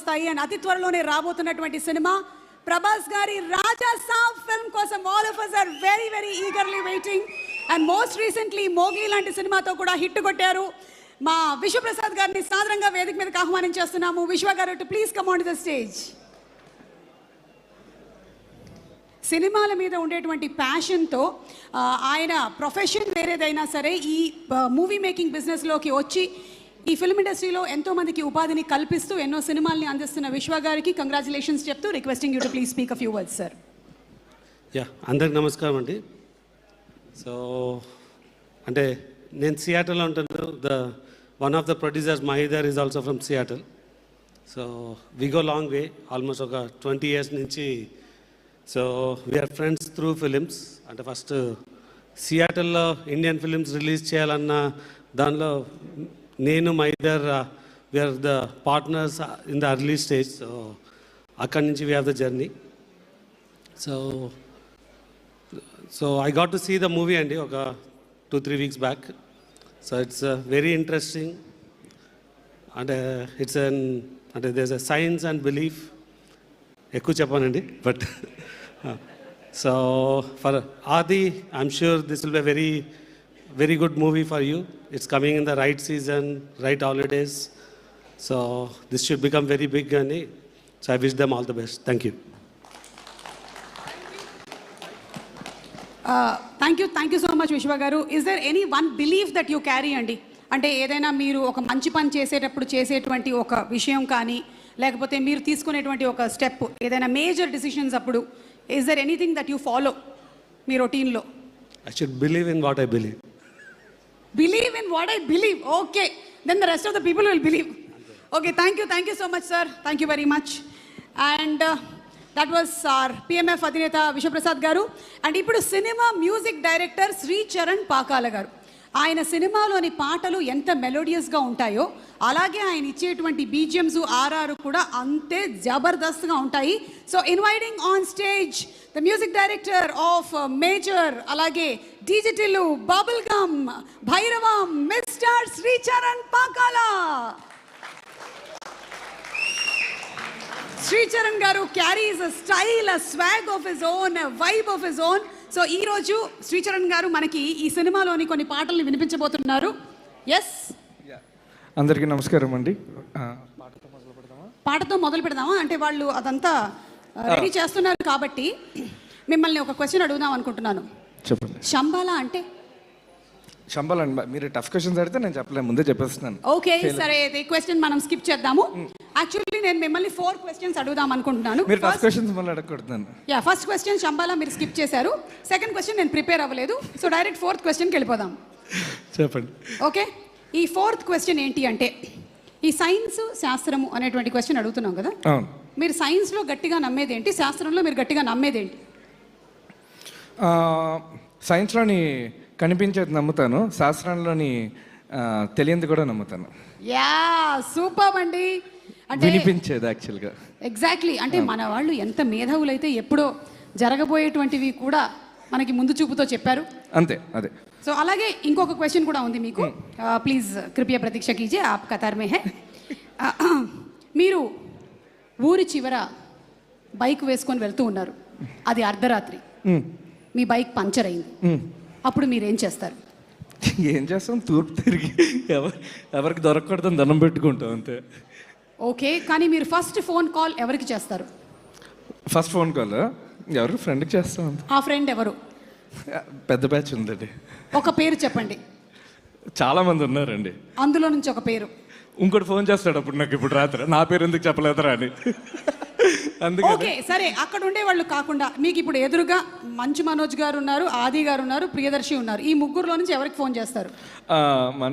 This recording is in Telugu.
వస్తాయి. అండ్ అతి త్వరలోనే రాబోతున్నటువంటి సినిమా ప్రభాస్ గారి రాజా సాబ్ ఫిల్మ్ కోసం all of us are very very eagerly waiting. And most recently Mowgli లాంటి సినిమాతో కూడా హిట్ కొట్టారు. మా విశ్వప్రసాద్ గారిని సాదరంగా వేదిక మీదకి ఆహ్వానించేస్తున్నాము. విశ్వ గారు to please come on to the stage. సినిమాల మీద ఉండేటువంటి ప్యాషన్తో ఆయన ప్రొఫెషన్ వేరేదైనా సరే ఈ మూవీ మేకింగ్ బిజినెస్లోకి వచ్చి ఈ ఫిల్మ్ ఇండస్ట్రీలో ఎంతోమందికి ఉపాధిని కల్పిస్తూ ఎన్నో సినిమాల్ని అందిస్తున్న విశ్వ గారికి కంగ్రాచులేషన్స్ చెప్తూ requesting you to please speak a few words sir. అందరికి నమస్కారం అండి. సో అంటే నేను సియాటల్లో ఉంటాను. One of the producers Mahidhar is also from Seattle. So we go long way, almost ఒక 20 years నుంచి. So we are friends through films. అంటే ఫస్ట్ సియాటల్లో ఇండియన్ ఫిలిమ్స్ రిలీజ్ చేయాలన్న దానిలో నేను Mahidhar we are the partners in the early stage. So అక్కడి నుంచి we have the journey. So I got to see the movie అండి ఒక 2-3 weeks back. So it's very interesting. అంటే ఇట్స్ అంటే there is a science and belief. ఎక్కువ చెప్పానండి but so far Aadi I'm sure this will be very very good movie for you. It's coming in the right season, right holidays. So this should become very big అని. So I wish them all the best. Thank you. Thank you so much విశ్వ గారు. Is there any one belief that you carry అండి? అంటే ఏదైనా మీరు ఒక మంచి పని చేసేటప్పుడు చేసేటువంటి ఒక విషయం కానీ, లేకపోతే మీరు తీసుకునేటువంటి ఒక స్టెప్, ఏదైనా మేజర్ డిసిషన్స్ అప్పుడు is there anything that you follow మీ రొటీన్లో? I should believe in what I believe. Believe in what I believe. Okay, then the rest of the people will believe. Okay, thank you so much sir. Thank you very much. And that was our PMF అధినేత విశ్వప్రసాద్ గారు. అండ్ ఇప్పుడు cinema music director Shri Charan Pakala garu. ఆయన సినిమాలోని పాటలు ఎంత మెలోడియస్గా ఉంటాయో అలాగే ఆయన ఇచ్చేటువంటి బీజిఎమ్స్ ఆర్ఆర్ కూడా అంతే జబర్దస్త్గా ఉంటాయి. So inviting on stage the music director of Major, అలాగే Digital, Bubblegum, Bhairavam, Mister Shri Charan Pakala. Shri Charan garu carries a style, a swag of his own, a vibe of his own. So ఈరోజు శ్రీ చరణ్ గారు మనకి ఈ సినిమాలోని కొన్ని పాటల్ని వినిపించబోతున్నారు. ఎస్, అందరికీ నమస్కారం అండి. పాటతో మొదలు పెడదామా? అంటే వాళ్ళు అదంతా రెడీ చేస్తున్నారు కాబట్టి మిమ్మల్ని ఒక క్వశ్చన్ అడుగుదాం అనుకుంటున్నాను. చెప్పండి. శంబాలా అంటే? శంబాలా అండి, మీరు టఫ్ క్వశ్చన్స్ అడిగితే నేను చెప్పలేను, ముందే చెప్పేస్తున్నాను. ఓకే సరే, అయితే క్వశ్చన్ మనం స్కిప్ చేద్దాము. యాక్చువల్లీ నేను మిమ్మల్ని 4 questions అడుగుదాం అనుకుంటున్నాను. మీరు టఫ్ క్వశ్చన్స్ మళ్ళీ అడగకూడదు. ఫస్ట్ క్వశ్చన్ శంబాలా మీరు స్కిప్ చేశారు. సెకండ్ క్వశ్చన్ నేను ప్రిపేర్ అవ్వలేదు. సో డైరెక్ట్ 4th questionకి వెళ్ళిపోదాం. చెప్పండి. ఓకే, ఈ 4th question ఏంటి అంటే, ఈ సైన్స్ శాస్త్రము అనేటువంటి క్వశ్చన్ అడుగుతున్నాం కదా. అవును. మీరు సైన్స్లో గట్టిగా నమ్మేది ఏంటి? శాస్త్రంలో మీరు గట్టిగా నమ్మేది ఏంటి? సైన్స్లోని కనిపించేది నమ్ముతాను, శాస్త్రంలోని తెలియంది కూడా నమ్ముతాను. యా, సూపర్ అండి. అంటే వినిపించేది యాక్చువల్గా. ఎగ్జాక్ట్లీ. అంటే మన వాళ్ళు ఎంత మేధావులైతే ఎప్పుడో జరగబోయేటువంటివి కూడా మనకి ముందు చూపుతో చెప్పారు. అంతే, అదే. సో అలాగే ఇంకొక క్వశ్చన్ కూడా ఉంది మీకు. ప్లీజ్ కృపయా ప్రతీక్ష కీజియే, ఆప్ కతార్ మే హై. మీరు ఊరి చివర బైక్ వేసుకొని వెళ్తూ ఉన్నారు, అది అర్ధరాత్రి, మీ బైక్ పంచర్ అయింది. అప్పుడు మీరేం చేస్తారు? ఏం చేస్తాం, తూర్పు తిరిగి ఎవరికి దొరకకూడదని దండం పెట్టుకుంటాం, అంతే. ఓకే, కానీ మీరు ఫస్ట్ ఫోన్ కాల్ ఎవరికి చేస్తారు? ఫస్ట్ ఫోన్ కాల్ ఎవరు? ఫ్రెండ్కి చేస్తాం. ఆ ఫ్రెండ్ ఎవరు? పెద్ద బ్యాచ్ ఉందండి. ఒక పేరు చెప్పండి. చాలా మంది ఉన్నారండి, అందులో నుంచి ఒక పేరు. ఇంకోటి ఫోన్ చేస్తాడు అప్పుడు నాకు, ఇప్పుడు రాత్రి నా పేరు ఎందుకు చెప్పలేదురా అని. ఓకే సరే, అక్కడ ఉండే వాళ్ళు కాకుండా మీకు ఇప్పుడు ఎదురుగా మంచు మనోజ్ గారు ఉన్నారు, ఆది గారు ఉన్నారు, ప్రియదర్శి ఉన్నారు. ఈ ముగ్గురులో నుంచి ఎవరికి ఫోన్ చేస్తారు? మన